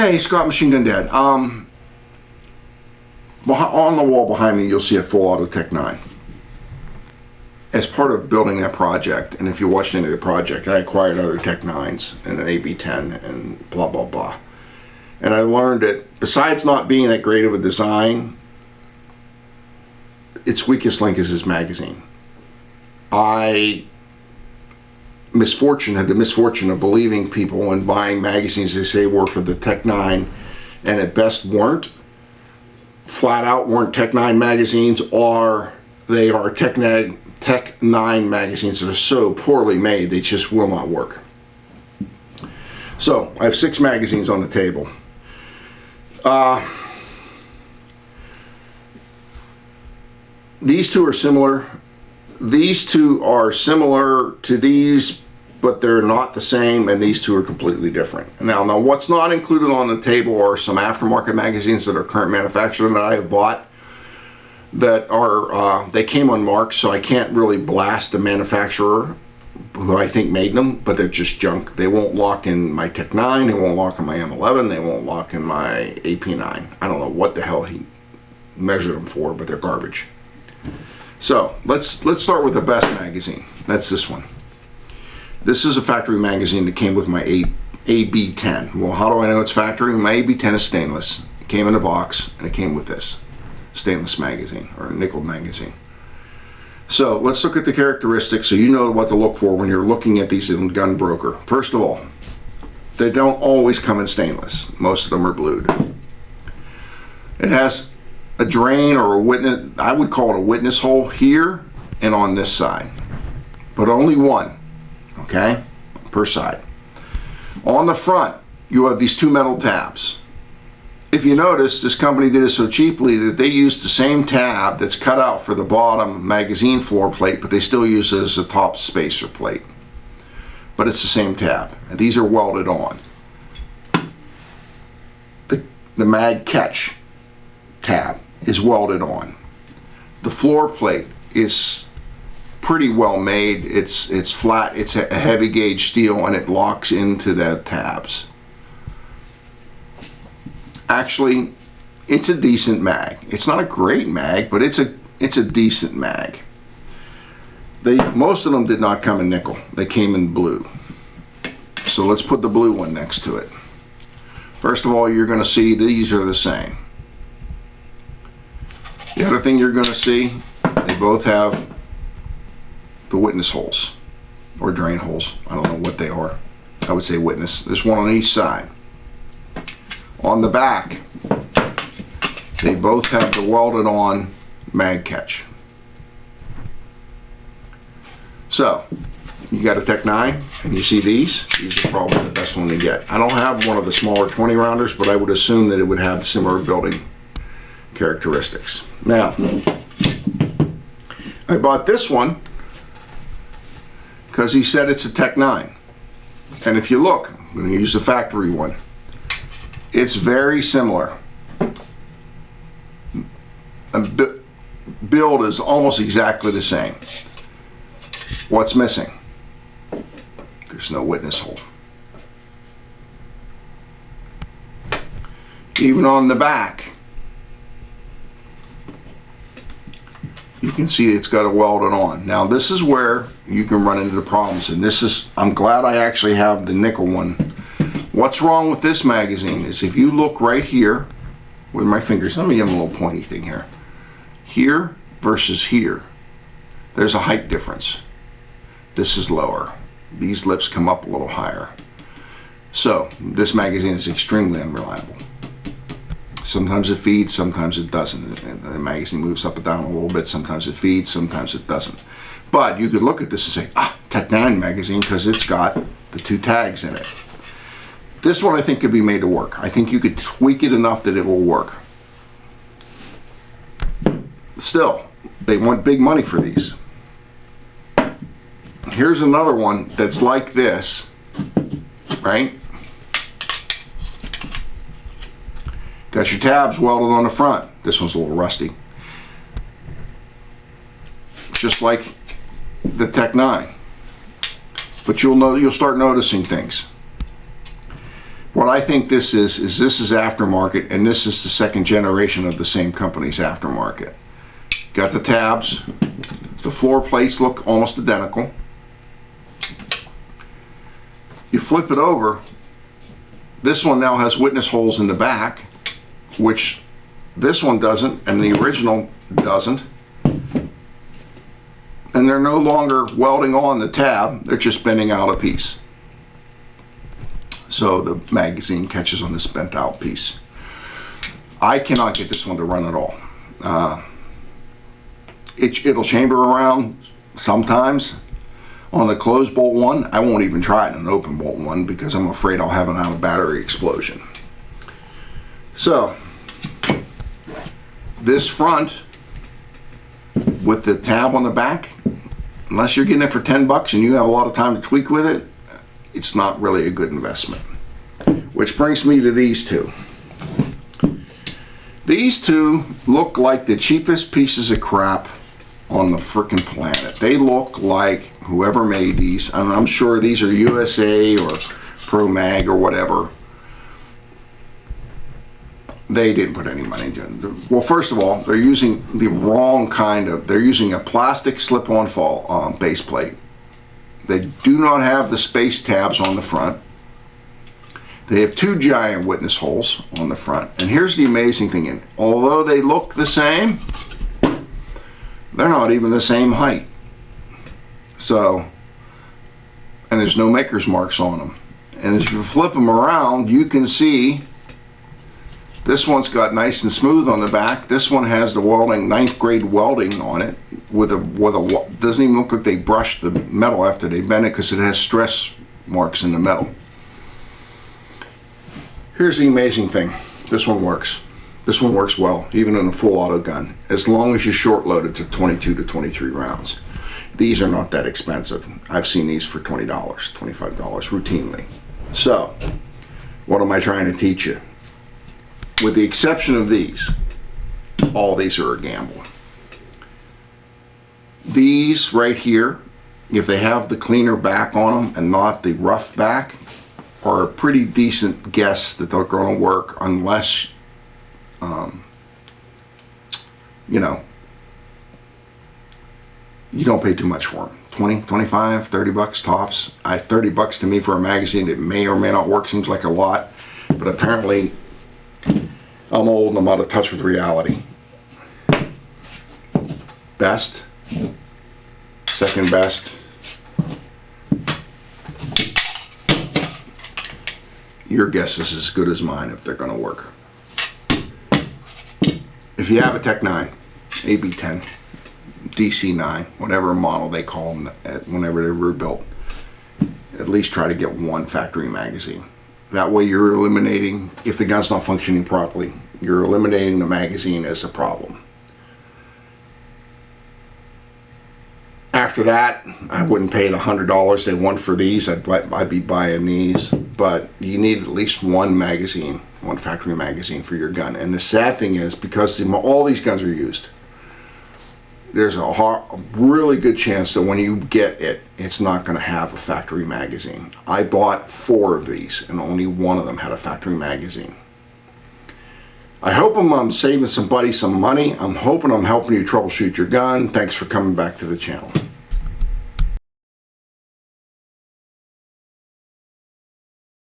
Hey, Scott Machine Gun Dad. On the wall behind me, you'll see a full auto Tec-9. As part of building that project, and if you watched any of the project, I acquired other Tec-9s and an AB-10 and blah, blah, blah. And I learned that besides not being that great of a design, its weakest link is its magazine. I had the misfortune of believing people and buying magazines they say were for the Tec-9 and at best weren't. Flat out weren't Tec-9 magazines, or they are Tec-9 magazines that are so poorly made they just will not work. So I have 6 magazines on the table. These two are similar. These two are similar to these, but they're not the same, and these two are completely different. Now what's not included on the table are some aftermarket magazines that are current manufacturer that I have bought that are, they came unmarked, so I can't really blast the manufacturer who I think made them, but they're just junk. They won't lock in my Tec-9, they won't lock in my M11, they won't lock in my AP9. I don't know what the hell he measured them for, but they're garbage. So let's start with the best magazine. That's this one. This is a factory magazine that came with my AB-10. Well, how do I know it's factory? My AB-10 is stainless. It came in a box, and it came with this stainless magazine, or a nickel magazine. So let's look at the characteristics so you know what to look for when you're looking at these in Gun Broker. First of all, they don't always come in stainless. Most of them are blued. It has a drain or a witness, I would call it a witness hole here and on this side, but only one, okay, per side. On the front, you have these 2 metal tabs. If you notice, this company did it so cheaply that they used the same tab that's cut out for the bottom magazine floor plate, but they still use it as a top spacer plate. But it's the same tab, and these are welded on. The mag catch tab is welded on. The floor plate is pretty well made. It's flat, it's a heavy gauge steel, and it locks into the tabs. Actually, it's a decent mag. It's not a great mag, but it's a decent mag. Most of them did not come in nickel. They came in blue. So let's put the blue one next to it. First of all, you're going to see these are the same. The other thing you're going to see, they both have the witness holes or drain holes. I don't know what they are. I would say witness. There's one on each side. On the back, they both have the welded on mag catch. So you got a Tec-9 and you see these are probably the best one to get. I don't have one of the smaller 20 rounders, but I would assume that it would have similar building characteristics. Now, I bought this one because he said it's a Tec-9. And if you look, I'm going to use the factory one. It's very similar. And build is almost exactly the same. What's missing? There's no witness hole. Even on the back, you can see it's got a welded on. Now this is where you can run into the problems, and I'm glad I actually have the nickel one. What's wrong with this magazine is if you look right here with my fingers, let me give them a little pointy thing here. Here versus here, there's a height difference. This is lower. These lips come up a little higher. So this magazine is extremely unreliable. Sometimes it feeds, sometimes it doesn't. The magazine moves up and down a little bit. Sometimes it feeds, sometimes it doesn't. But you could look at this and say, Tec-9 magazine, because it's got the 2 tags in it. This one I think could be made to work. I think you could tweak it enough that it will work. Still, they want big money for these. Here's another one that's like this, right? Got your tabs welded on the front. This one's a little rusty. Just like the Tec-9. But you'll start noticing things. What I think this is this is aftermarket, and this is the second generation of the same company's aftermarket. Got the tabs. The floor plates look almost identical. You flip it over. This one now has witness holes in the back, which this one doesn't, and the original doesn't. And they're no longer welding on the tab, they're just bending out a piece. So the magazine catches on this bent out piece. I cannot get this one to run at all. It'll chamber around sometimes. On the closed bolt one, I won't even try it in an open bolt one because I'm afraid I'll have an out of battery explosion. So, this front with the tab on the back, unless you're getting it for 10 bucks and you have a lot of time to tweak with it, it's not really a good investment. Which brings me to these two. These two look like the cheapest pieces of crap on the frickin' planet. They look like whoever made these, and I'm sure these are USA or Pro Mag or whatever. They didn't put any money into it. Well, first of all, they're using the wrong kind of, they're using a plastic slip-on fall base plate. They do not have the space tabs on the front. They have two giant witness holes on the front. And here's the amazing thing, and although they look the same, they're not even the same height. So, and there's no maker's marks on them. And as you flip them around, you can see this one's got nice and smooth on the back. This one has the welding, 9th grade welding on it with a doesn't even look like they brushed the metal after they bent it because it has stress marks in the metal. Here's the amazing thing. This one works. This one works well, even in a full auto gun, as long as you short load it to 22 to 23 rounds. These are not that expensive. I've seen these for $20, $25 routinely. So, what am I trying to teach you? With the exception of these, all these are a gamble. These right here, if they have the cleaner back on them and not the rough back, are a pretty decent guess that they're going to work unless you know, you don't pay too much for them. 20, 25, 30 bucks tops. 30 bucks to me for a magazine that may or may not work seems like a lot, but apparently I'm old and I'm out of touch with reality. Best, second best. Your guess is as good as mine if they're going to work. If you have a Tec-9, AB10, DC9, whatever model they call them whenever they were built, at least try to get one factory magazine. That way you're eliminating, if the gun's not functioning properly, you're eliminating the magazine as a problem. After that, I wouldn't pay the $100 they want for these. I'd be buying these, but you need at least one magazine, one factory magazine for your gun. And the sad thing is, because all these guns are used, there's a really good chance that when you get it, it's not going to have a factory magazine. I bought 4 of these, and only one of them had a factory magazine. I hope I'm saving somebody some money. I'm hoping I'm helping you troubleshoot your gun. Thanks for coming back to the channel.